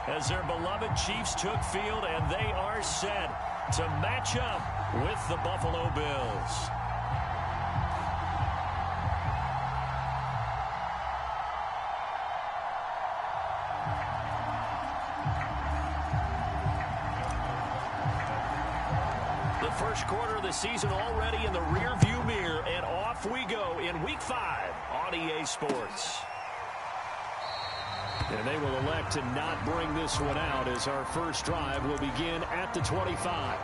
As their beloved Chiefs took field, and they are set to match up with the Buffalo Bills. The first quarter of the season already in the rearview mirror, and off we go in Week 5 on EA Sports. And they will elect to not bring this one out as our first drive will begin at the 25.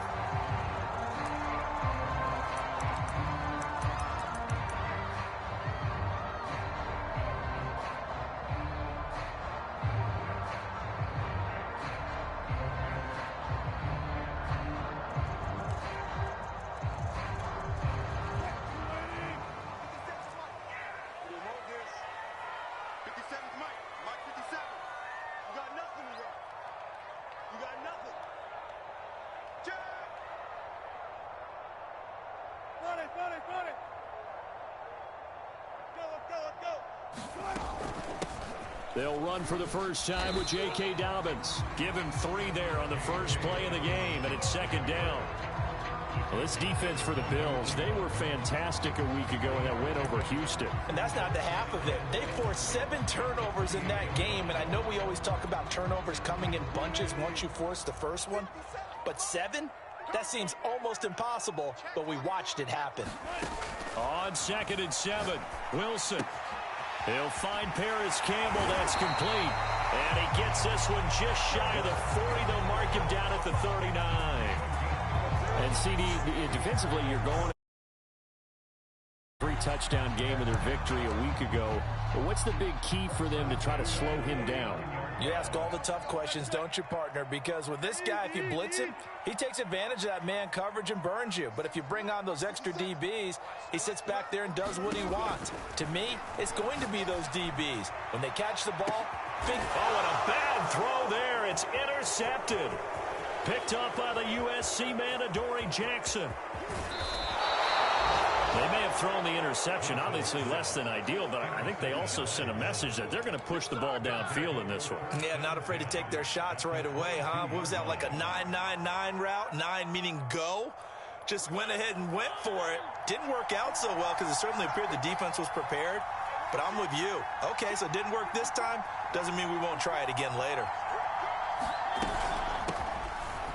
They'll run for the first time with J.K. Dobbins. Give him 3 there on the first play of the game, and it's second down. Well, this defense for the Bills, they were fantastic a week ago in that win over Houston. And that's not the half of it. They forced 7 turnovers in that game, and I know we always talk about turnovers coming in bunches once you force the first one, but 7? That seems almost impossible, but we watched it happen. On 2nd and 7, Wilson. He'll find Paris Campbell. That's complete. And he gets this one just shy of the 40. They'll mark him down at the 39. And CD, defensively, you're going 3-touchdown game of their victory a week ago. But what's the big key for them to try to slow him down? You ask all the tough questions, don't you, partner? Because with this guy, if you blitz him, he takes advantage of that man coverage and burns you. But if you bring on those extra DBs, he sits back there and does what he wants. To me, it's going to be those DBs. When they catch the ball, big... Oh, and a bad throw there. It's intercepted. Picked up by the USC man, Adoree Jackson. They may have thrown the interception, obviously less than ideal, but I think they also sent a message that they're going to push the ball downfield in this one. Yeah, not afraid to take their shots right away, huh? What was that, like a 9-9-9 route? 9 meaning go? Just went ahead and went for it. Didn't work out so well because it certainly appeared the defense was prepared, but I'm with you. Okay, so it didn't work this time. Doesn't mean we won't try it again later.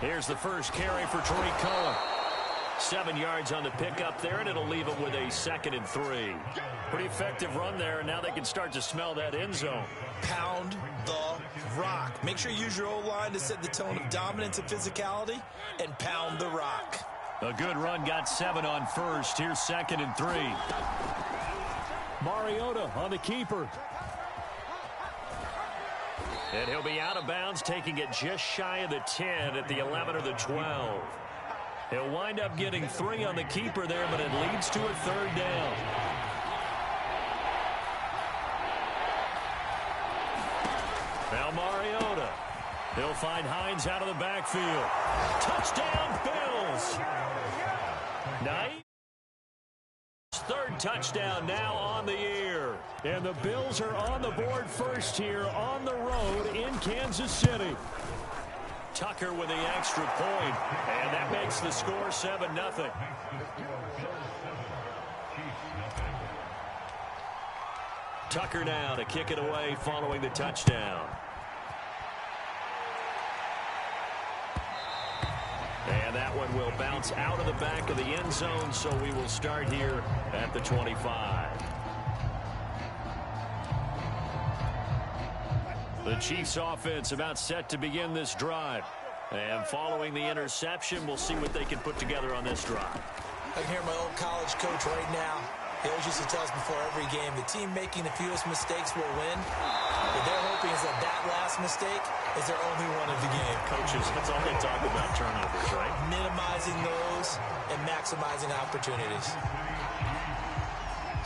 Here's the first carry for Tariq Cohen. 7 yards on the pickup there, and it'll leave him with a 2nd and 3. Pretty effective run there, and now they can start to smell that end zone. Pound the rock. Make sure you use your O-line to set the tone of dominance and physicality, and pound the rock. A good run, got 7 on first. Here's 2nd and 3. Mariota on the keeper. And he'll be out of bounds, taking it just shy of the 10 at the 11 or the 12. He'll wind up getting 3 on the keeper there, but it leads to a 3rd down. Now Mariota. He'll find Hines out of the backfield. Touchdown, Bills. Nice. 3rd touchdown now on the year. And the Bills are on the board first here on the road in Kansas City. Tucker with the extra point, and that makes the score 7-0. Tucker now to kick it away following the touchdown. And that one will bounce out of the back of the end zone, so we will start here at the 25. The Chiefs offense about set to begin this drive. And following the interception, we'll see what they can put together on this drive. I can hear my old college coach right now. He always used to tell us before every game, the team making the fewest mistakes will win. What they're hoping is that last mistake is their only one of the game. Coaches, that's all they talk about, turnovers, right? Minimizing those and maximizing opportunities.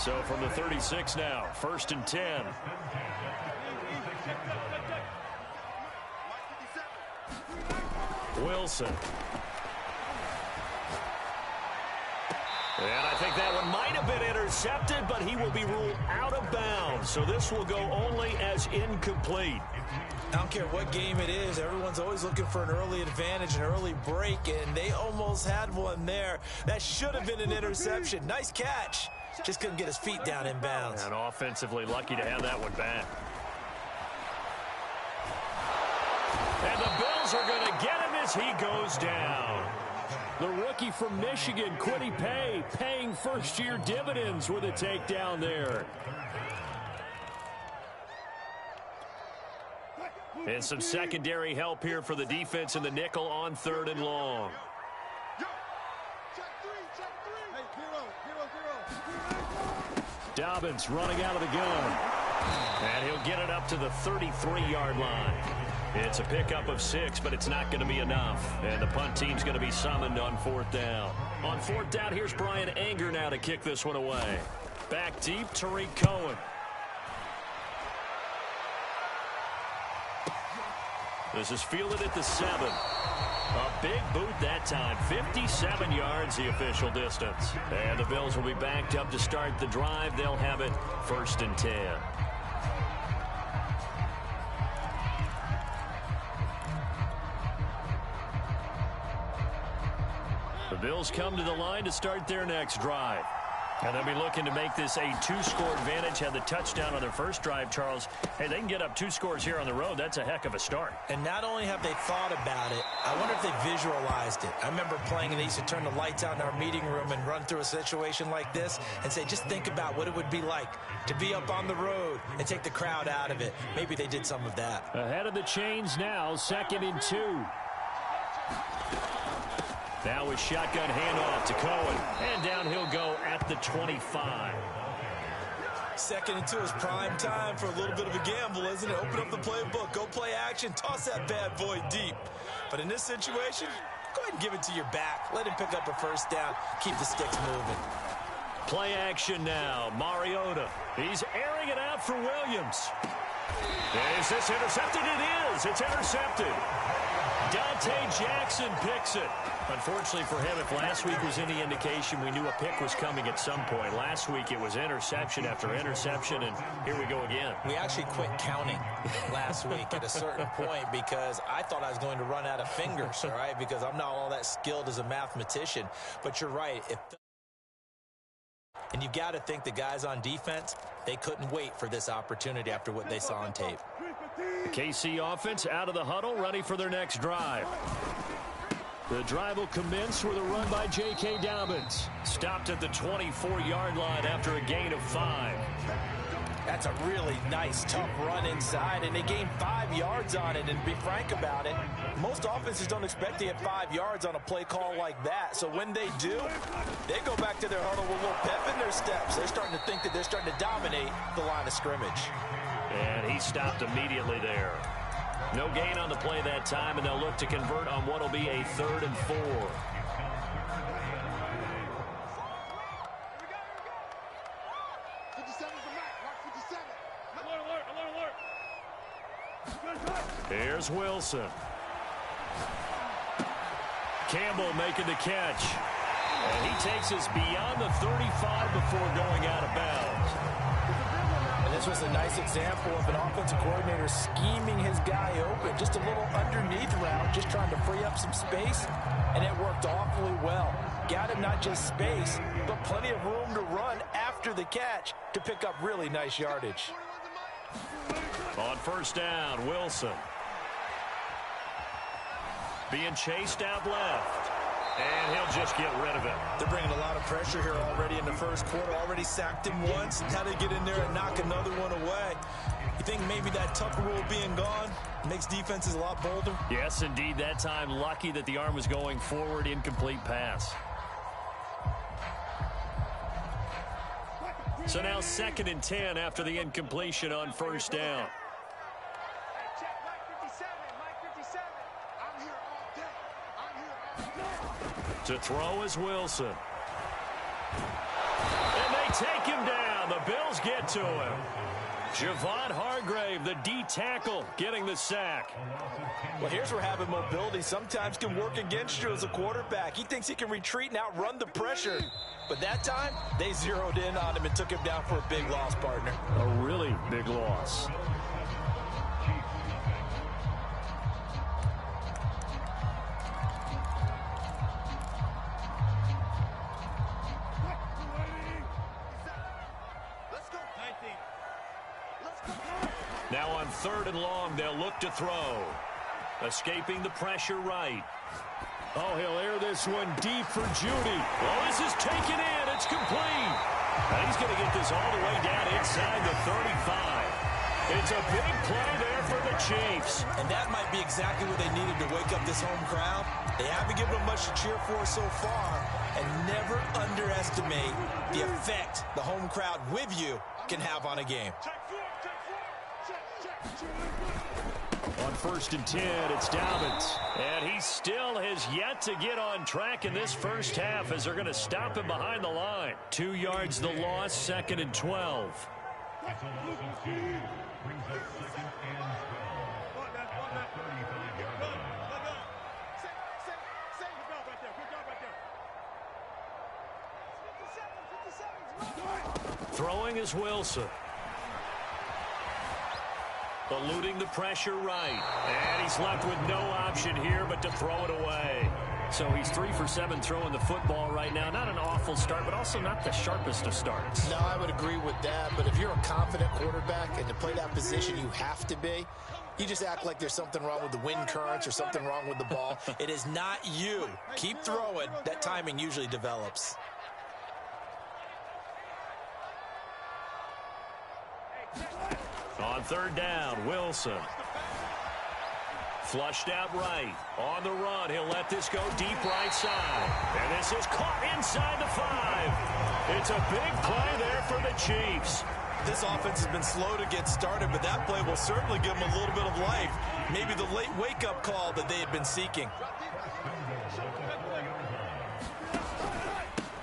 So from the 36 now, 1st and 10. Wilson. And I think that one might have been intercepted. intercepted, but he will be ruled out of bounds. So this will go only as incomplete. I don't care what game it is. Everyone's always looking for an early advantage, an early break, and they almost had one there. That should have been an interception. Nice catch. Just couldn't get his feet down in bounds. And offensively lucky to have that one back. And the Bills are going to get him as he goes down. The rookie from Michigan, Quiddy Pay, paying first-year dividends with a takedown there. And some secondary help here for the defense in the nickel on 3rd and long. Dobbins running out of the gun. And he'll get it up to the 33-yard line. It's a pickup of 6, but it's not going to be enough. And the punt team's going to be summoned on 4th down. On 4th down, here's Brian Anger now to kick this one away. Back deep, Tariq Cohen. This is fielded at the 7. A big boot that time. 57 yards, the official distance. And the Bills will be backed up to start the drive. They'll have it 1st and 10. The Bills come to the line to start their next drive. And they'll be looking to make this a 2-score advantage. Had the touchdown on their first drive, Charles. Hey, they can get up 2 scores here on the road. That's a heck of a start. And not only have they thought about it, I wonder if they visualized it. I remember playing and they used to turn the lights out in our meeting room and run through a situation like this and say, just think about what it would be like to be up on the road and take the crowd out of it. Maybe they did some of that. Ahead of the chains now, 2nd and 2. Now with shotgun handoff to Cohen. And down he'll go at the 25. 2nd and 2 is prime time for a little bit of a gamble, isn't it? Open up the playbook, go play action, toss that bad boy deep. But in this situation, go ahead and give it to your back. Let him pick up a 1st down. Keep the sticks moving. Play action now. Mariota. He's airing it out for Williams. Is this intercepted? It is. It's intercepted. Dante Jackson picks it. Unfortunately for him, if last week was any indication, we knew a pick was coming at some point. Last week it was interception after interception, and here we go again. We actually quit counting last week at a certain point because I thought I was going to run out of fingers, all right, because I'm not all that skilled as a mathematician. But you're right. And you've got to think the guys on defense, they couldn't wait for this opportunity after what they saw on tape. The KC offense out of the huddle, ready for their next drive. The drive will commence with a run by J.K. Dobbins. Stopped at the 24-yard line after a gain of 5. That's a really nice, tough run inside, and they gained 5 yards on it. And to be frank about it, most offenses don't expect to get 5 yards on a play call like that. So when they do, they go back to their huddle with a little pep in their steps. They're starting to think that they're starting to dominate the line of scrimmage. And he stopped immediately there. No gain on the play that time, and they'll look to convert on what will be a 3rd and 4. Here's Wilson. Campbell making the catch. And he takes us beyond the 35 before going out of bounds. And this was a nice example of an offensive coordinator scheming his guy open. Just a little underneath route, just trying to free up some space. And it worked awfully well. Got him not just space, but plenty of room to run after the catch to pick up really nice yardage. On 1st down, Wilson. Being chased out left. And he'll just get rid of it. They're bringing a lot of pressure here already in the first quarter. Already sacked him once. Now they get in there and knock another one away. You think maybe that Tucker rule being gone makes defenses a lot bolder? Yes, indeed. That time, lucky that the arm was going forward. Incomplete pass. So now 2nd and 10 after the incompletion on 1st down. To throw is Wilson. And they take him down. The Bills get to him. Javon Hargrave, the D tackle, getting the sack. Well, here's where having mobility sometimes can work against you as a quarterback. He thinks he can retreat and outrun the pressure. But that time, they zeroed in on him and took him down for a big loss, partner. A really big loss. Now on 3rd and long, they'll look to throw. Escaping the pressure right. Oh, he'll air this one deep for Judy. Well, this is taken in. It's complete. And he's going to get this all the way down inside the 35. It's a big play there for the Chiefs. And that might be exactly what they needed to wake up this home crowd. They haven't given them much to cheer for so far. And never underestimate the effect the home crowd with you can have on a game. On 1st and 10, it's Dobbins. And he still has yet to get on track in this first half as they're going to stop him behind the line. 2 yards the loss, 2nd and 12. Throwing is Wilson. Eluding the pressure right. And he's left with no option here but to throw it away. So he's 3 for 7 throwing the football right now. Not an awful start, but also not the sharpest of starts. No, I would agree with that. But if you're a confident quarterback and to play that position, you have to be. You just act like there's something wrong with the wind currents or something wrong with the ball. It is not you. Keep throwing. That timing usually develops. On 3rd down, Wilson. Flushed out right. On the run, he'll let this go deep right side. And this is caught inside the 5. It's a big play there for the Chiefs. This offense has been slow to get started, but that play will certainly give them a little bit of life. Maybe the late wake-up call that they had been seeking.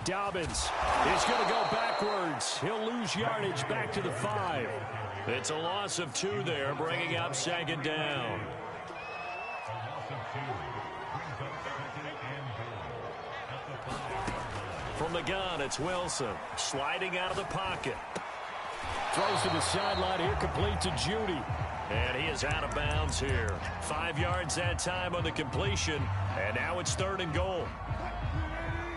Dobbins is going to go backwards. He'll lose yardage back to the 5. It's a loss of 2 there, bringing up 2nd down. From the gun, it's Wilson. Sliding out of the pocket. Throws to the sideline here, complete to Judy. And he is out of bounds here. 5 yards that time on the completion. And now it's 3rd and goal.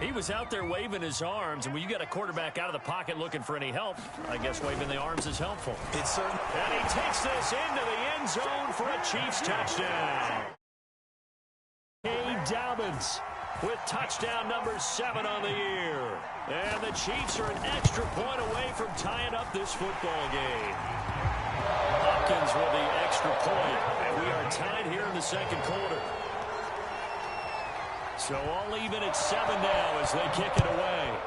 He was out there waving his arms, and when you got a quarterback out of the pocket looking for any help, I guess waving the arms is helpful. It's certain. And he takes this into the end zone for a Chiefs touchdown. Dobbins with touchdown number 7 on the year. And the Chiefs are an extra point away from tying up this football game. Hopkins with the extra point, and we are tied here in the 2nd quarter. So all even at 7 now as they kick it away.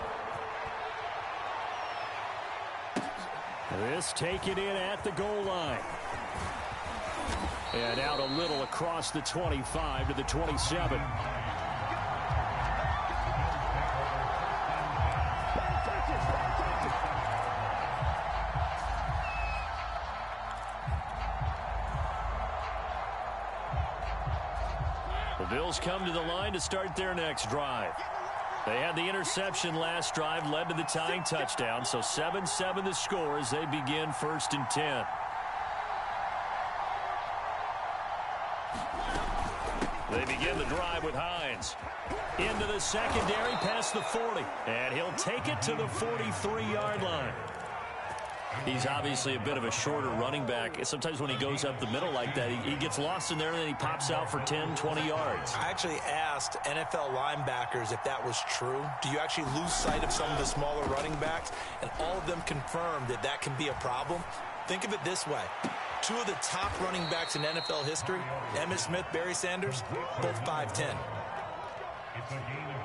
This taken in at the goal line. And out a little across the 25 to the 27. The Bills come to the line to start their next drive. They had the interception last drive, led to the tying touchdown, so 7-7 the score as they begin 1st and 10. They begin the drive with Hines. Into the secondary, past the 40. And he'll take it to the 43-yard line. He's obviously a bit of a shorter running back. Sometimes when he goes up the middle like that, he gets lost in there, and then he pops out for 10, 20 yards. I actually asked NFL linebackers if that was true. Do you actually lose sight of some of the smaller running backs? And all of them confirmed that that can be a problem. Think of it this way. 2 of the top running backs in NFL history, Emmitt Smith, Barry Sanders, both 5'10".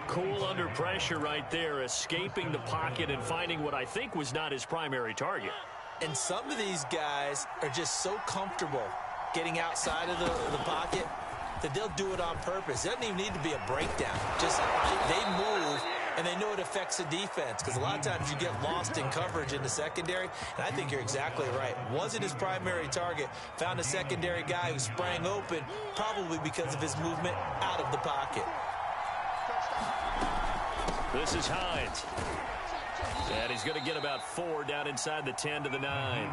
Cool under pressure right there, escaping the pocket and finding what I think was not his primary target. And some of these guys are just so comfortable getting outside of the pocket that they'll do it on purpose. It doesn't even need to be a breakdown. Just they move and they know it affects the defense because a lot of times you get lost in coverage in the secondary, and I think you're exactly right. Wasn't his primary target. Found a secondary guy who sprang open, probably because of his movement out of the pocket. This is Hines. And he's going to get about 4 down inside the 10 to the 9.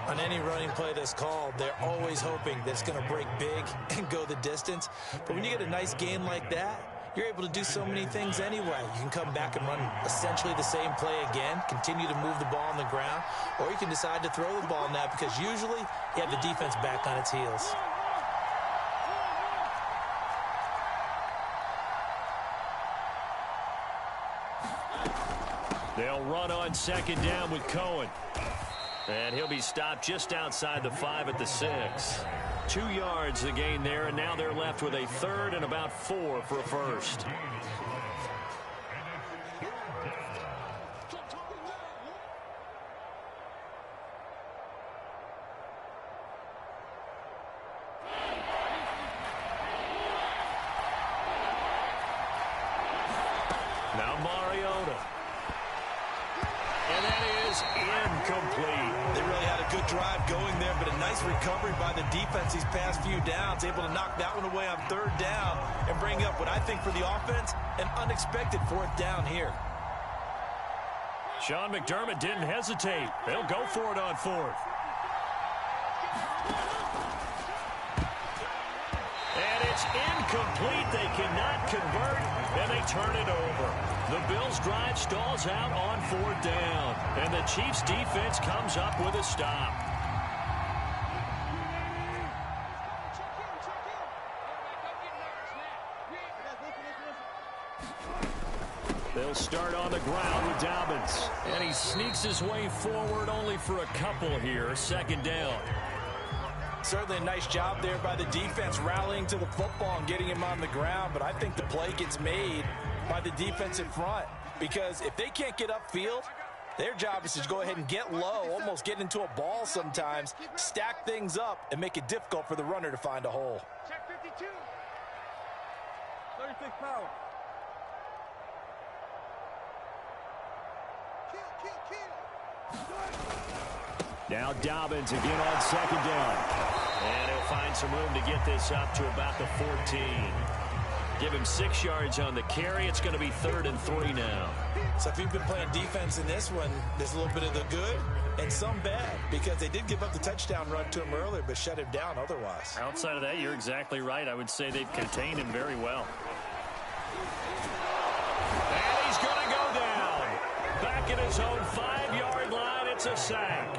On any running play that's called, they're always hoping that it's going to break big and go the distance. But when you get a nice game like that, you're able to do so many things anyway. You can come back and run essentially the same play again, continue to move the ball on the ground, or you can decide to throw the ball now because usually you have the defense back on its heels. They'll run on second down with Cohen. And he'll be stopped just outside the 5 at the 6. 2 yards the gain there, and now they're left with a 3rd and about 4 for a first. Now Mariota. And that is incomplete. They really had a good drive going there, but a nice recovery by the defense these past few downs. Able to knock that one away on 3rd down and bring up what I think for the offense, an unexpected 4th down here. Sean McDermott didn't hesitate. They'll go for it on 4th. And it's incomplete. They cannot convert, and they turn it over. The Bills' drive stalls out on 4th down, and the Chiefs' defense comes up with a stop. They'll start on the ground with Dobbins, and he sneaks his way forward only for a couple here. 2nd down. Certainly a nice job there by the defense rallying to the football and getting him on the ground, but I think the play gets made by the defensive front because if they can't get upfield, their job is to go ahead and get low, almost get into a ball sometimes, stack things up, and make it difficult for the runner to find a hole. Check 52. 36 power. Now Dobbins again on 2nd down. And he'll find some room to get this up to about the 14. Give him 6 yards on the carry. It's going to be 3rd and 3 now. So if you've been playing defense in this one, there's a little bit of the good and some bad because they did give up the touchdown run to him earlier but shut him down otherwise. Outside of that, you're exactly right. I would say they've contained him very well. And he's going to go down. Back at his own 5-yard line. It's a sack.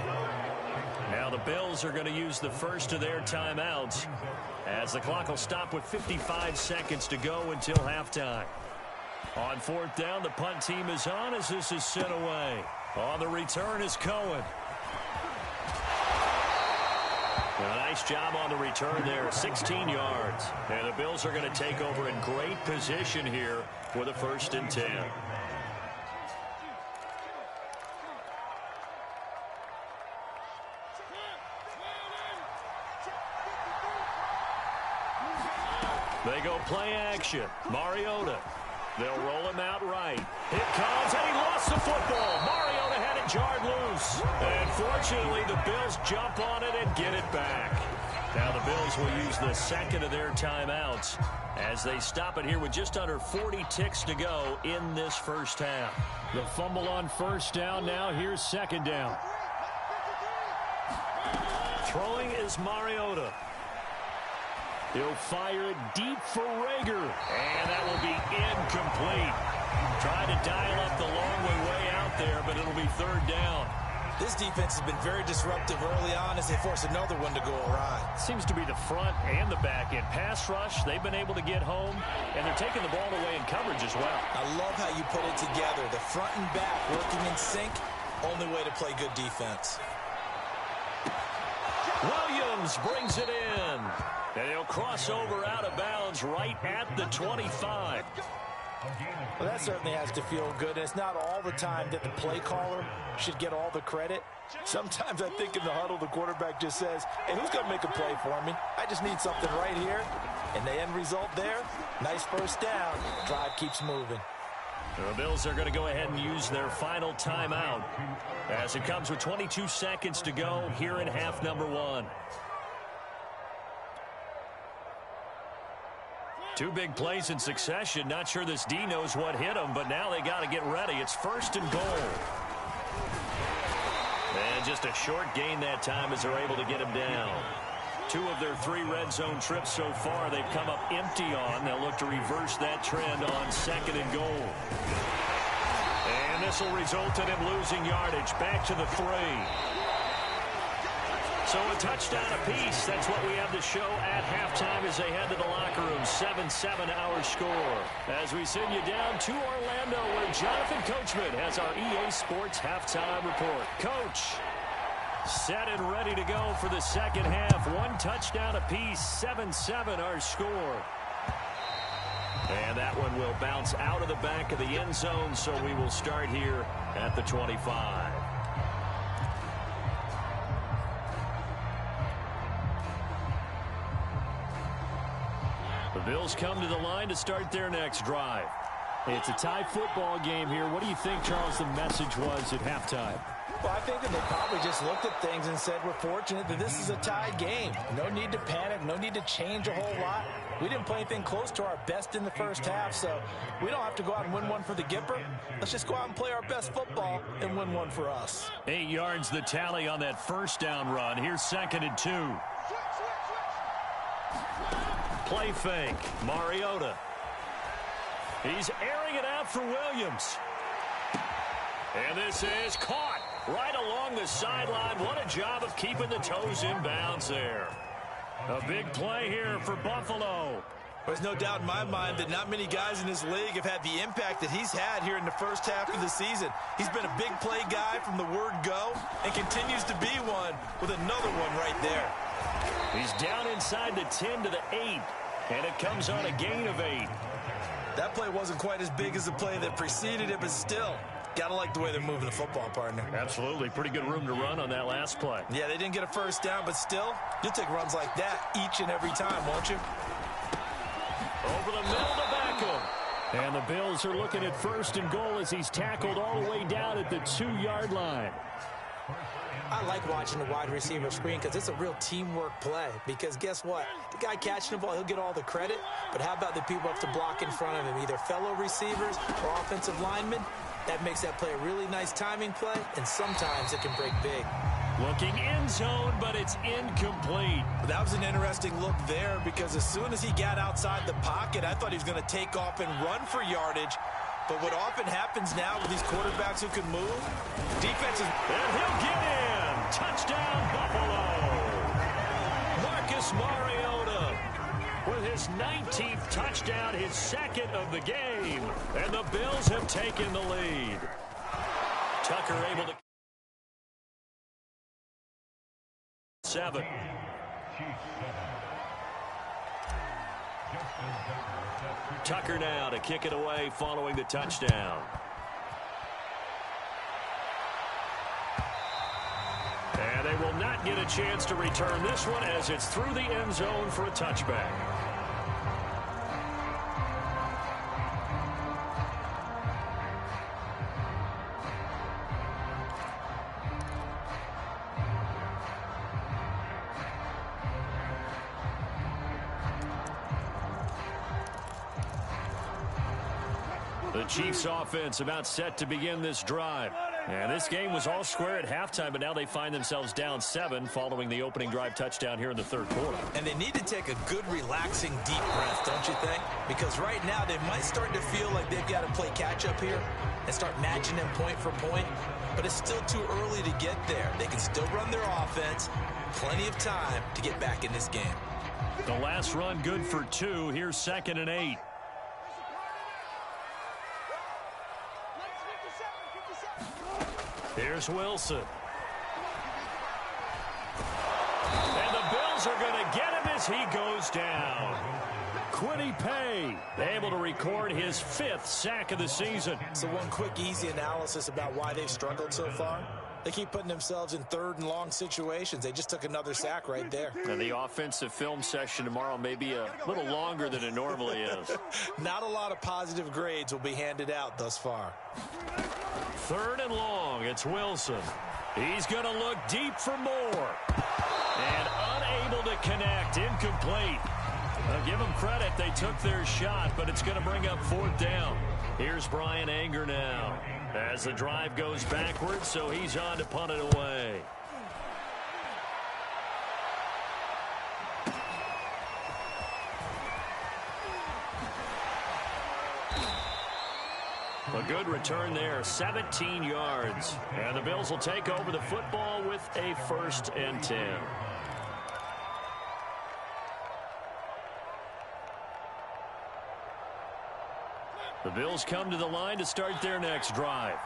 Now the Bills are going to use the first of their timeouts as the clock will stop with 55 seconds to go until halftime. On 4th down, the punt team is on as this is sent away. On the return is Cohen. A nice job on the return there, 16 yards. And the Bills are going to take over in great position here with a 1st and 10. They go play action. Mariota. They'll roll him out right. It comes, and he lost the football. Mariota had it jarred loose. And fortunately, the Bills jump on it and get it back. Now the Bills will use the 2nd of their timeouts as they stop it here with just under 40 ticks to go in this first half. The fumble on 1st down. Now here's 2nd down. Throwing is Mariota. He'll fire it deep for Rager. And that will be incomplete. Trying to dial up the long way out there, but it'll be 3rd down. This defense has been very disruptive early on as they force another one to go awry. Seems to be the front and the back end. Pass rush, they've been able to get home, and they're taking the ball away in coverage as well. I love how you put it together. The front and back working in sync, only way to play good defense. Williams brings it in. And he'll cross over out of bounds right at the 25. Well, that certainly has to feel good. And it's not all the time that the play caller should get all the credit. Sometimes I think in the huddle, the quarterback just says, hey, who's going to make a play for me? I just need something right here. And the end result there, nice 1st down. Drive keeps moving. The Bills are going to go ahead and use their final timeout as it comes with 22 seconds to go here in half number 1. Two big plays in succession. Not sure this D knows what hit him, but now they got to get ready. It's 1st and goal. And just a short gain that time as they're able to get him down. 2 of their 3 red zone trips so far they've come up empty on. They'll look to reverse that trend on 2nd and goal. And this will result in him losing yardage. Back to the 3. So a touchdown apiece. That's what we have to show at halftime as they head to the locker room. 7-7 our score. As we send you down to Orlando where Jonathan Coachman has our EA Sports halftime report. Coach. Set and ready to go for the second half. 1 touchdown apiece. 7-7 our score. And that one will bounce out of the back of the end zone, so we will start here at the 25. The Bills come to the line to start their next drive. It's a tie football game here. What do you think, Charles, the message was at halftime? Well, I think that they probably just looked at things and said, we're fortunate that this is a tie game. No need to panic. No need to change a whole lot. We didn't play anything close to our best in the first half, so we don't have to go out and win one for the Gipper. Let's just go out and play our best football and win one for us. 8 yards the tally on that first down run. Here's 2nd and 2. Play fake. Mariota. He's airing it out for Williams. And this is caught right along the sideline. What a job of keeping the toes in bounds there. A big play here for Buffalo. There's no doubt in my mind that not many guys in this league have had the impact that he's had here in the first half of the season. He's been a big play guy from the word go and continues to be one with another one right there. He's down inside the 10 to the 8, and it comes on a gain of 8. That play wasn't quite as big as the play that preceded it, but still, got to like the way they're moving the football, partner. Absolutely. Pretty good room to run on that last play. Yeah, they didn't get a first down, but still, you'll take runs like that each and every time, won't you? Over the middle to Beckham. And the Bills are looking at 1st and goal as he's tackled all the way down at the 2-yard line. I like watching the wide receiver screen because it's a real teamwork play. Because guess what? The guy catching the ball, he'll get all the credit. But how about the people have to block in front of him, either fellow receivers or offensive linemen? That makes that play a really nice timing play, and sometimes it can break big. Looking end zone, but it's incomplete. That was an interesting look there because as soon as he got outside the pocket, I thought he was going to take off and run for yardage. But what often happens now with these quarterbacks who can move, defenses... And he'll get in! Touchdown, Buffalo! Marcus Mariota with his 19th touchdown, his 2nd of the game. And the Bills have taken the lead. Tucker able to... 7. Tucker now to kick it away following the touchdown. And they will not get a chance to return this one as it's through the end zone for a touchback. The Chiefs offense about set to begin this drive. And this game was all square at halftime, but now they find themselves down 7 following the opening drive touchdown here in the 3rd quarter. And they need to take a good, relaxing, deep breath, don't you think? Because right now they might start to feel like they've got to play catch-up here and start matching them point for point. But it's still too early to get there. They can still run their offense. Plenty of time to get back in this game. The last run good for 2. Here's 2nd and 8. Here's Wilson. And the Bills are going to get him as he goes down. Quiddy Pay able to record his 5th sack of the season. So one quick, easy analysis about why they've struggled so far. They keep putting themselves in third and long situations. They just took another sack right there. And the offensive film session tomorrow may be a little longer than it normally is. Not a lot of positive grades will be handed out thus far. 3rd and long. It's Wilson. He's going to look deep for more. And unable to connect. Incomplete. I'll give them credit. They took their shot, but it's going to bring up 4th down. Here's Brian Anger now as the drive goes backwards, so he's on to punt it away. A good return there, 17 yards. And the Bills will take over the football with a 1st and 10. The Bills come to the line to start their next drive.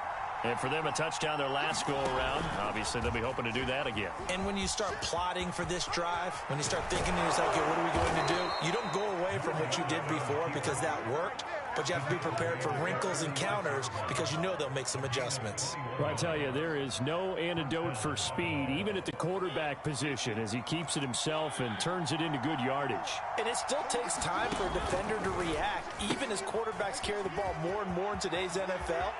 And for them, a touchdown their last go-around. Obviously, they'll be hoping to do that again. And when you start plotting for this drive, when you start thinking to yourself, okay, what are we going to do? You don't go away from what you did before because that worked. But you have to be prepared for wrinkles and counters because you know they'll make some adjustments. Well, I tell you, there is no antidote for speed, even at the quarterback position, as he keeps it himself and turns it into good yardage. And it still takes time for a defender to react, even as quarterbacks carry the ball more and more in today's NFL.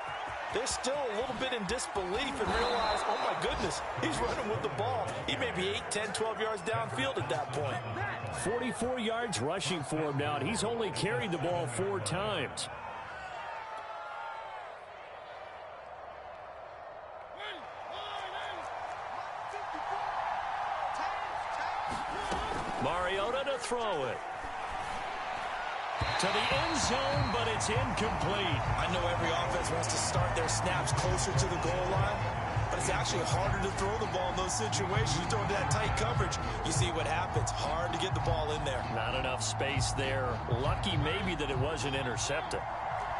They're still a little bit in disbelief and realize, oh, my goodness, he's running with the ball. He may be 8, 10, 12 yards downfield at that point. 44 yards rushing for him now, and he's only carried the ball 4 times. Mariota to throw it. To the end zone, but it's incomplete. I know every offense wants to start their snaps closer to the goal line, but it's actually harder to throw the ball in those situations. You throw into that tight coverage, you see what happens. Hard to get the ball in there. Not enough space there. Lucky maybe that it wasn't intercepted.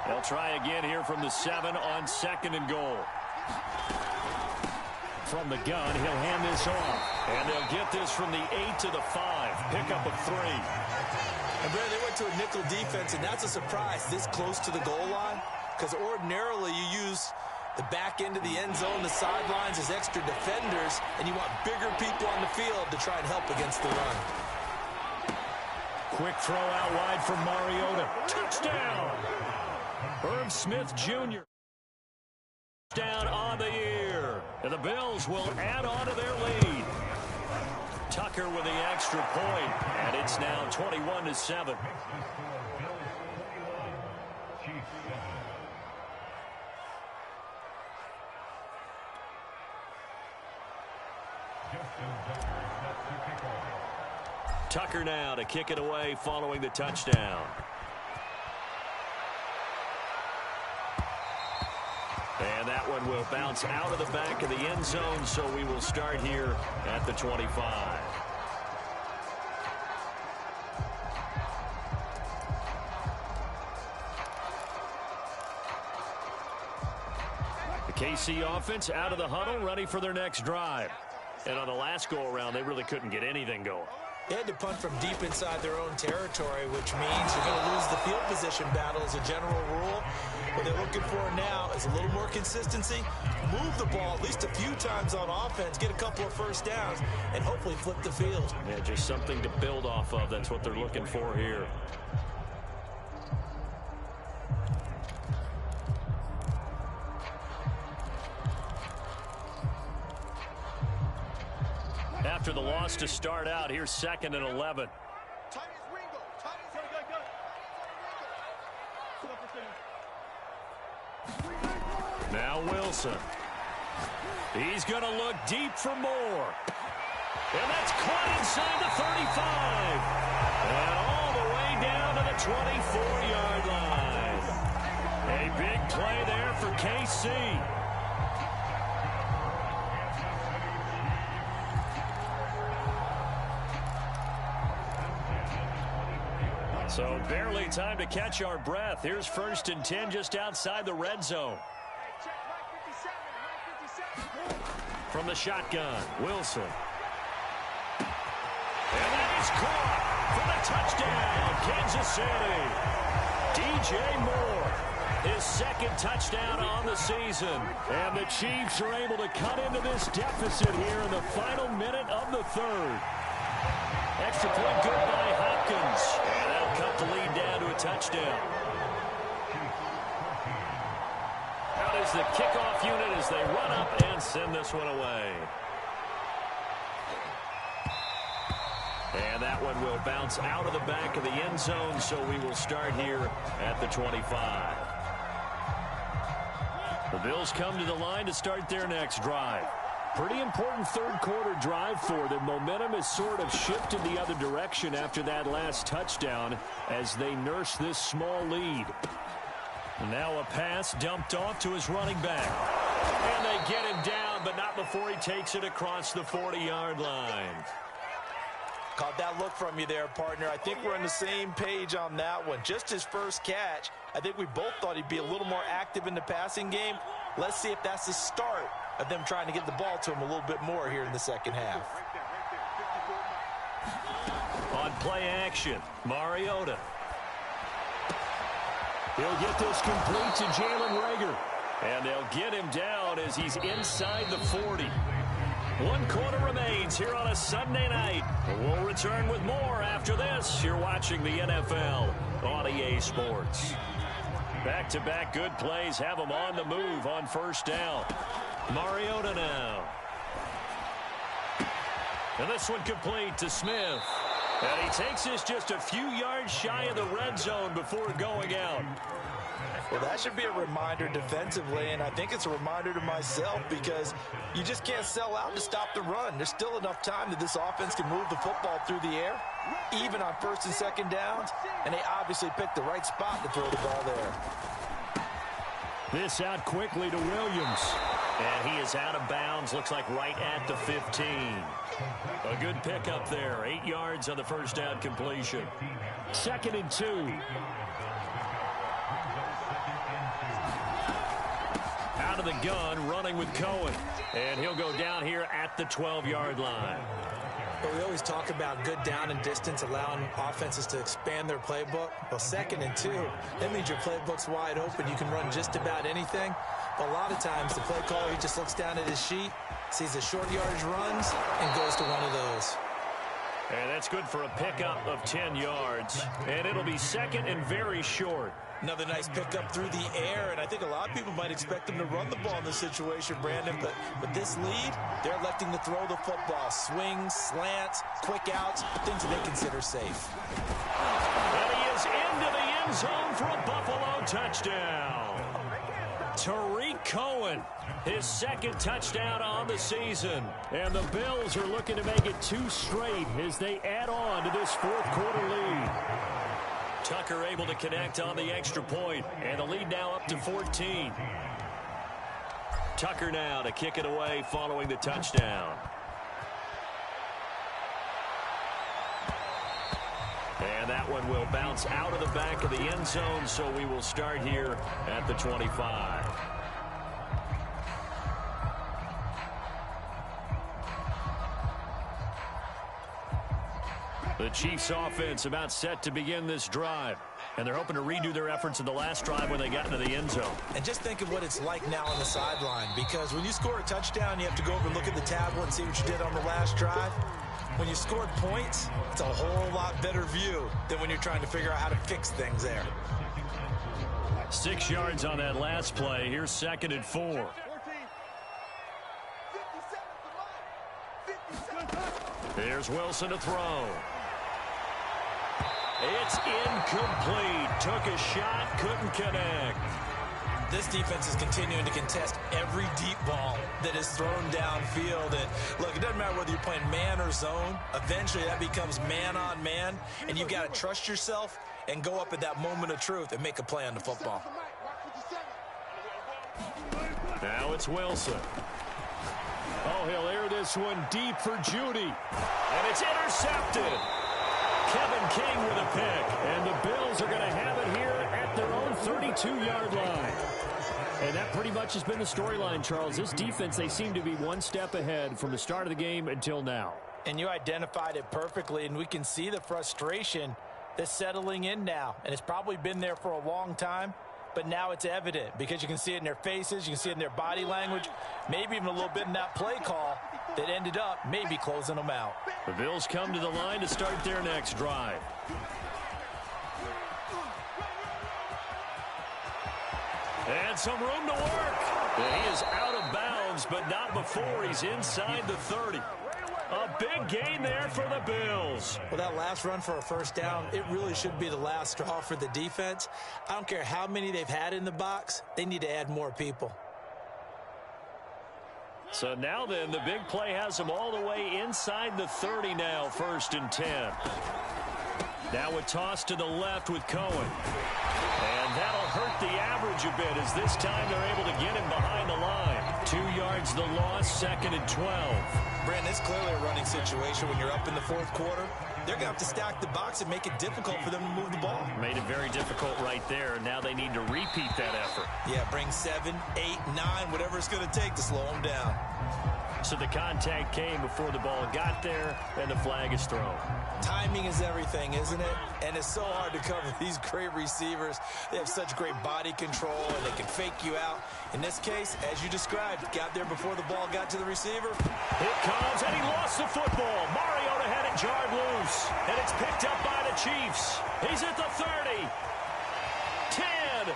They'll try again here from the 7 on 2nd and goal. From the gun, he'll hand this off. And they'll get this from the 8 to the 5. Pickup of 3. And, Brad, they went to a nickel defense, and that's a surprise this close to the goal line because ordinarily you use the back end of the end zone, the sidelines as extra defenders, and you want bigger people on the field to try and help against the run. Quick throw out wide from Mariota. Touchdown! Herb Smith Jr. Down on the year. And the Bills will add on to their lead. Tucker with the extra point, and it's now 21-7. Tucker now to kick it away following the touchdown. And that one will bounce out of the back of the end zone, so we will start here at the 25. The KC offense out of the huddle, ready for their next drive. And on the last go-around, they really couldn't get anything going. They had to punt from deep inside their own territory, which means you're going to lose the field position battle as a general rule. What they're looking for now is a little more consistency, move the ball at least a few times on offense, get a couple of first downs, and hopefully flip the field. Yeah, just something to build off of. That's what they're looking for here. After the loss to start out, here's 2nd and 11. Now Wilson. He's going to look deep for more. And that's caught inside the 35. And all the way down to the 24-yard line. A big play there for KC. So barely time to catch our breath. Here's 1st and 10 just outside the red zone. From the shotgun, Wilson. And that is caught for the touchdown, Kansas City. DJ Moore. his second touchdown on the season. And the Chiefs are able to cut into this deficit here in the final minute of the third. Extra point good by Hopkins. And that'll cut the lead down to a touchdown. Out is the kickoff unit as they run up and send this one away. And that one will bounce out of the back of the end zone, so we will start here at the 25. The Bills come to the line to start their next drive. Pretty important third quarter drive for them. Momentum has sort of shifted the other direction after that last touchdown as they nurse this small lead. Now a pass dumped off to his running back. And they get him down, but not before he takes it across the 40-yard line. Caught that look from you there, partner. I think we're on the same page on that one. Just his first catch. I think we both thought he'd be a little more active in the passing game. Let's see if that's the start of them trying to get the ball to him a little bit more here in the second half. On play action, Mariota. He'll get this complete to Jalen Reagor. And they'll get him down as he's inside the 40. 1 quarter remains here on a Sunday night. We'll return with more after this. You're watching the NFL on EA Sports. Back-to-back good plays have them on the move on first down. Mariota now. And this one complete to Smith. And he takes this just a few yards shy of the red zone before going out. Well, that should be a reminder defensively, and I think it's a reminder to myself because you just can't sell out to stop the run. There's still enough time that this offense can move the football through the air, even on first and second downs, and they obviously picked the right spot to throw the ball there. This out quickly to Williams. And he is out of bounds, looks like right at the 15. A good pickup there, 8 yards on the first down completion. 2nd and 2. Out of the gun, running with Cohen. And he'll go down here at the 12-yard line. Well, we always talk about good down and distance, allowing offenses to expand their playbook. Well, 2nd and 2, that means your playbook's wide open. You can run just about anything. But a lot of times, the play caller, he just looks down at his sheet, sees the short yardage runs, and goes to one of those. And that's good for a pickup of 10 yards. And it'll be 2nd and very short. Another nice pickup through the air, and I think a lot of people might expect them to run the ball in this situation, Brandon, but with this lead, they're electing to throw the football. Swings, slants, quick outs, things that they consider safe. And he is into the end zone for a Buffalo touchdown. Tariq Cohen, his 2nd touchdown on the season. And the Bills are looking to make it 2 straight as they add on to this 4th quarter lead. Tucker able to connect on the extra point, and the lead now up to 14. Tucker now to kick it away following the touchdown. And that one will bounce out of the back of the end zone, so we will start here at the 25. The Chiefs offense about set to begin this drive. And they're hoping to redo their efforts in the last drive when they got into the end zone. And just think of what it's like now on the sideline, because when you score a touchdown, you have to go over and look at the tablet and see what you did on the last drive. When you scored points, it's a whole lot better view than when you're trying to figure out how to fix things there. 6 yards on that last play. Here's 2nd and 4. Here's Wilson to throw. It's incomplete. Took a shot, couldn't connect. This defense is continuing to contest every deep ball that is thrown downfield. And look, it doesn't matter whether you're playing man or zone. Eventually, that becomes man on man. And you've got to trust yourself and go up at that moment of truth and make a play on the football. Now it's Wilson. Oh, he'll air this one deep for Judy. And it's intercepted. Kevin King with a pick. And the Bills are going to have it here at their own 32-yard line. And that pretty much has been the storyline, Charles. This defense, they seem to be one step ahead from the start of the game until now. And you identified it perfectly, and we can see the frustration that's settling in now. And it's probably been there for a long time. but now it's evident because you can see it in their faces, you can see it in their body language, maybe even a little bit in that play call that ended up maybe closing them out. The Bills come to the line to start their next drive. And some room to work. He is out of bounds, but not before he's inside the 30. A big gain there for the Bills. Well, that last run for a first down, it really should be the last straw for the defense. I don't care how many they've had in the box. They need to add more people. So now then, the big play has them all the way inside the 30 now, 1st and 10. Now a toss to the left with Cohen. And that'll hurt the average a bit as this time they're able to get him behind the line. 2 yards the loss, 2nd and 12. Brandon, it's clearly a running situation when you're up in the 4th quarter. They're going to have to stack the box and make it difficult for them to move the ball. Made it very difficult right there. Now they need to repeat that effort. Yeah, bring 7, 8, 9, whatever it's going to take to slow them down. So the contact came before the ball got there, and the flag is thrown. Timing is everything, isn't it? And it's so hard to cover these great receivers. They have such great body control, and they can fake you out. In this case, as you described, got there before the ball got to the receiver. It comes, and he lost the football. Mariota had it jarred loose, and it's picked up by the Chiefs. He's at the 30. 10.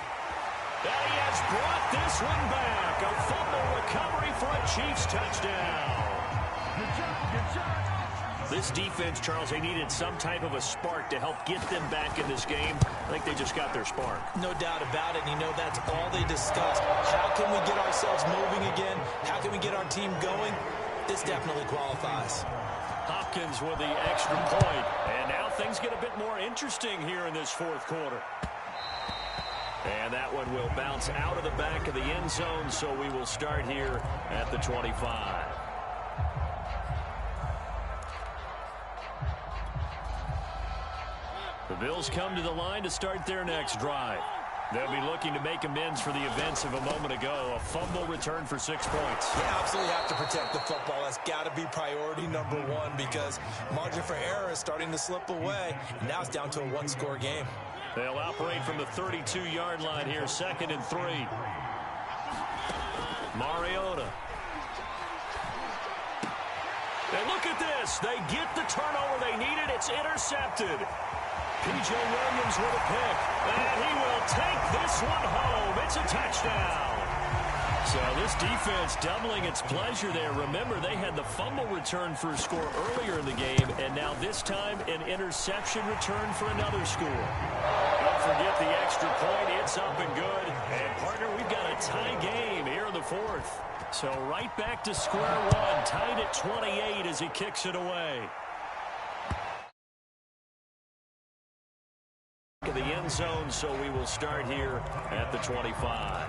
And he has brought this one back. A fumble recovery for a Chiefs touchdown. This defense, Charles, they needed some type of a spark to help get them back in this game. I think they just got their spark. No doubt about it. And you know that's all they discussed. How can we get ourselves moving again? How can we get our team going? This definitely qualifies. Hopkins with the extra point. And now things get a bit more interesting here in this 4th quarter. And that one will bounce out of the back of the end zone, so we will start here at the 25. The Bills come to the line to start their next drive. They'll be looking to make amends for the events of a moment ago. A fumble return for 6 points. You absolutely have to protect the football. That's got to be priority number 1 because margin for error is starting to slip away. And now it's down to a 1-score game. They'll operate from the 32-yard line here, 2nd and 3. Mariota. And look at this. They get the turnover they needed. It's intercepted. P.J. Williams with a pick. And he will take this one home. It's a touchdown. So this defense doubling its pleasure there. Remember, they had the fumble return for a score earlier in the game, and now this time an interception return for another score. Don't forget the extra point. It's up and good. And, partner, we've got a tie game here in the 4th. So right back to square one, tied at 28 as he kicks it away. The end zone, so we will start here at the 25.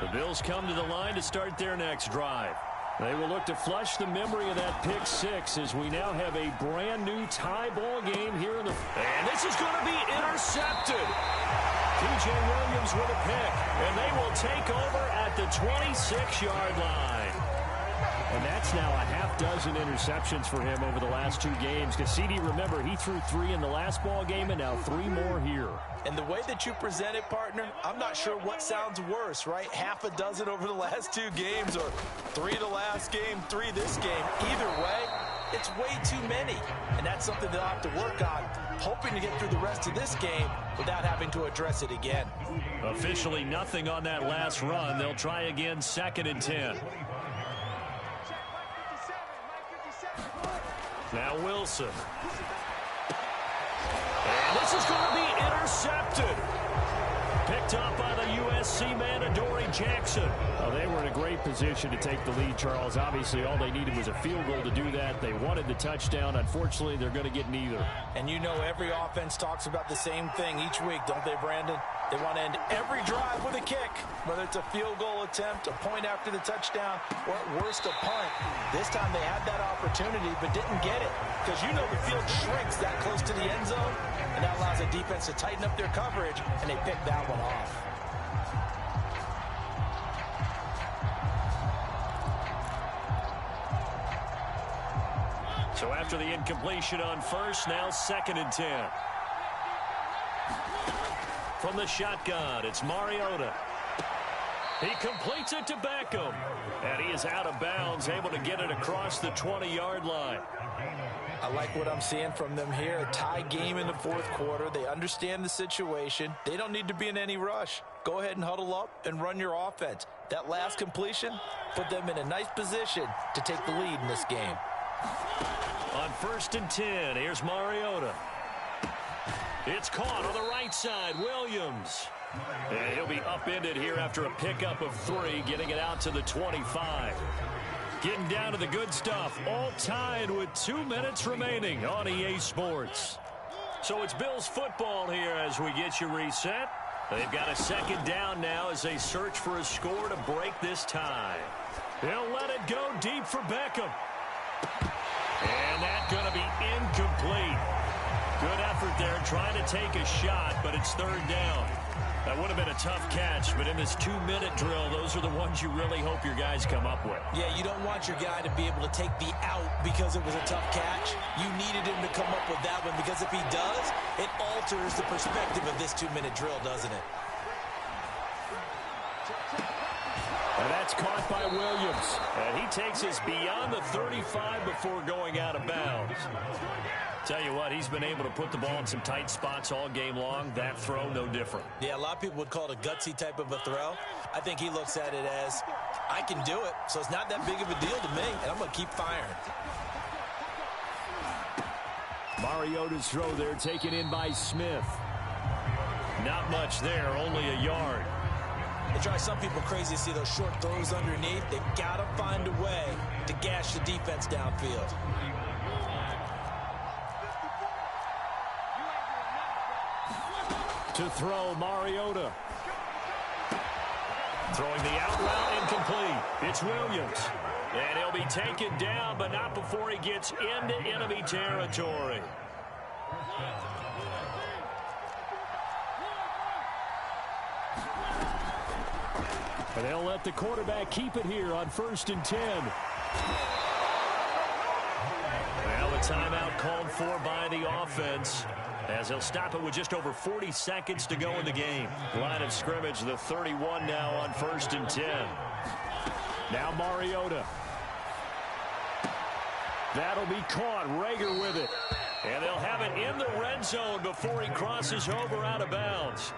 The Bills come to the line to start their next drive. They will look to flush the memory of that pick 6 as we now have a brand new tie ball game here in the... And this is going to be intercepted. P.J. Williams with a pick, and they will take over at the 26-yard line. And that's now a half-dozen interceptions for him over the last 2 games. Because CD, remember, he threw 3 in the last ball game and now 3 more here. And the way that you present it, partner, I'm not sure what sounds worse, right? Half a dozen over the last 2 games or 3 the last game, 3 this game. Either way, it's way too many. And that's something they'll have to work on, hoping to get through the rest of this game without having to address it again. Officially nothing on that last run. They'll try again, 2nd and 10. Now Wilson. And this is going to be intercepted. Picked up by the USC man, Adoree Jackson. Well, they were in a great position to take the lead, Charles. Obviously, all they needed was a field goal to do that. They wanted the touchdown. Unfortunately, they're going to get neither. And you know every offense talks about the same thing each week, don't they, Brandon? They want to end every drive with a kick, whether it's a field goal attempt, a point after the touchdown, or at worst a punt. This time they had that opportunity but didn't get it because you know the field shrinks that close to the end zone, and that allows the defense to tighten up their coverage, and they picked that one off. So after the incompletion on first, now 2nd and 10. From the shotgun, it's Mariota. He completes it to Beckham. And he is out of bounds, able to get it across the 20-yard line. I like what I'm seeing from them here. A tie game in the fourth quarter. They understand the situation. They don't need to be in any rush. Go ahead and huddle up and run your offense. That last completion put them in a nice position to take the lead in this game. On 1st and 10, here's Mariota. It's caught on the right side, Williams. And he'll be upended here after a pickup of 3, getting it out to the 25. Getting down to the good stuff, all tied with 2 minutes remaining on EA Sports. So it's Bills football here as we get you reset. They've got a 2nd down now as they search for a score to break this tie. They'll let it go deep for Beckham. And that's going to be incomplete. Good effort there trying to take a shot, but it's 3rd down. That would have been a tough catch, but in this 2-minute drill, those are the ones you really hope your guys come up with. Yeah, you don't want your guy to be able to take the out because it was a tough catch. You needed him to come up with that one because if he does, it alters the perspective of this 2-minute drill, doesn't it? And that's caught by Williams. And he takes us beyond the 35 before going out of bounds. Tell you what, he's been able to put the ball in some tight spots all game long. That throw, no different. Yeah, a lot of people would call it a gutsy type of a throw. I think he looks at it as, I can do it, so it's not that big of a deal to me, and I'm going to keep firing. Mariota's throw there taken in by Smith. Not much there, only a yard. It drives some people crazy to see those short throws underneath. They've got to find a way to gash the defense downfield. To throw, Mariota. Throwing the out route incomplete. It's Williams. And he'll be taken down, but not before he gets into enemy territory. And they'll let the quarterback keep it here on 1st and 10. Well, a timeout called for by the offense, as they'll stop it with just over 40 seconds to go in the game. Line of scrimmage, the 31 now on 1st and 10. Now Mariota. That'll be caught. Rager with it. And they'll have it in the red zone before he crosses over out of bounds.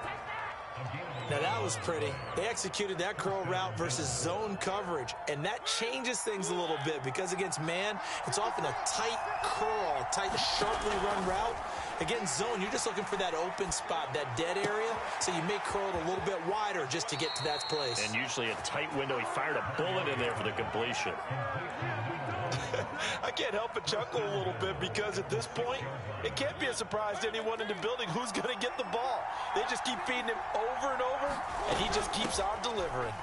Now that was pretty. They executed that curl route versus zone coverage, and that changes things a little bit because against man, it's often a tight curl, tight, sharply run route. Against zone, you're just looking for that open spot, that dead area, so you may curl it a little bit wider just to get to that place. And usually a tight window. He fired a bullet in there for the completion. I can't help but chuckle a little bit because at this point, it can't be a surprise to anyone in the building who's going to get the ball. They just keep feeding him over and over, and he just keeps on delivering.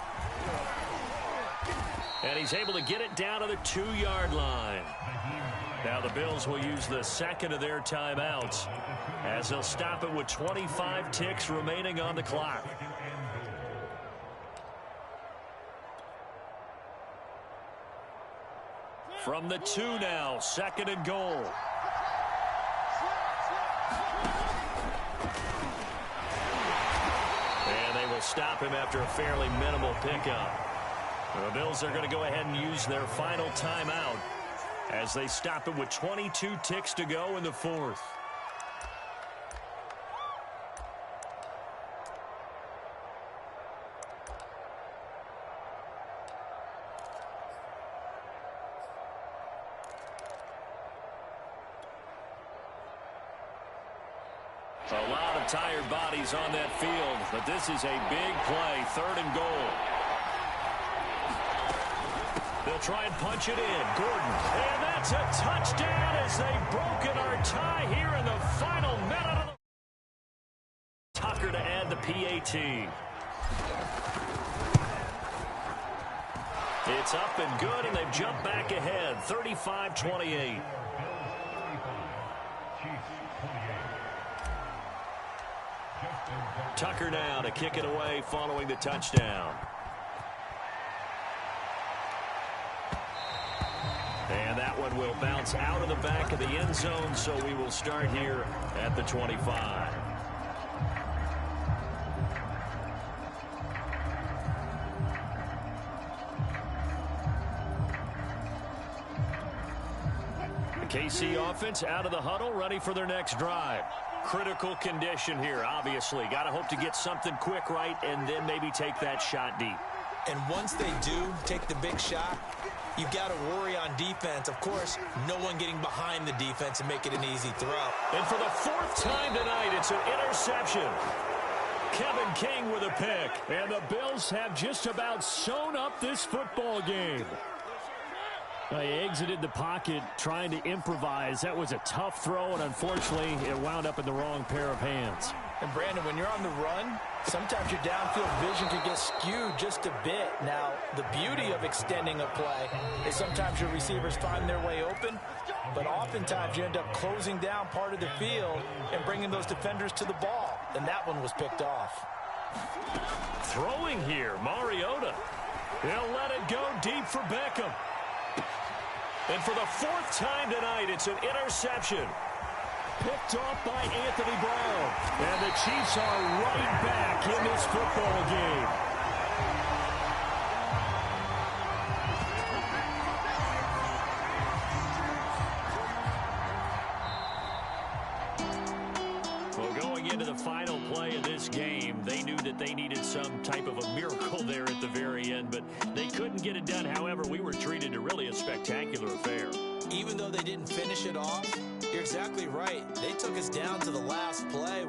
And he's able to get it down to the 2-yard line. Now the Bills will use the 2nd of their timeouts as they'll stop it with 25 ticks remaining on the clock. From the 2 now, 2nd and goal. And they will stop him after a fairly minimal pickup. The Bills are going to go ahead and use their final timeout as they stop it with 22 ticks to go in the 4th. A lot of tired bodies on that field, but this is a big play, 3rd and goal. They'll try and punch it in. Gordon. And that's a touchdown as they've broken our tie here in the final minute of the... Tucker to add the PAT. It's up and good, and they've jumped back ahead, 35-28. Tucker now to kick it away following the touchdown. And that one will bounce out of the back of the end zone, so we will start here at the 25. KC offense out of the huddle, ready for their next drive. Critical condition here, obviously. Got to hope to get something quick right and then maybe take that shot deep. And once they do take the big shot, you've got to worry on defense. Of course, no one getting behind the defense and make it an easy throw. And for the fourth time tonight, it's an interception. Kevin King with a pick. And the Bills have just about sewn up this football game. They exited the pocket trying to improvise. That was a tough throw, and unfortunately, it wound up in the wrong pair of hands. And, Brandon, when you're on the run, sometimes your downfield vision can get skewed just a bit. Now, the beauty of extending a play is sometimes your receivers find their way open, but oftentimes you end up closing down part of the field and bringing those defenders to the ball. And that one was picked off. Throwing here, Mariota. He'll let it go deep for Beckham. And for the fourth time tonight, it's an interception. Picked off by Anthony Brown. And the Chiefs are right back in this football game. Well, going into the final play of this game, they knew that they needed some type of a miracle there at the very end, but they couldn't get it done. However, we were treated to really a spectacular affair. Even though they didn't finish it off, you're exactly right. They took us down to the last play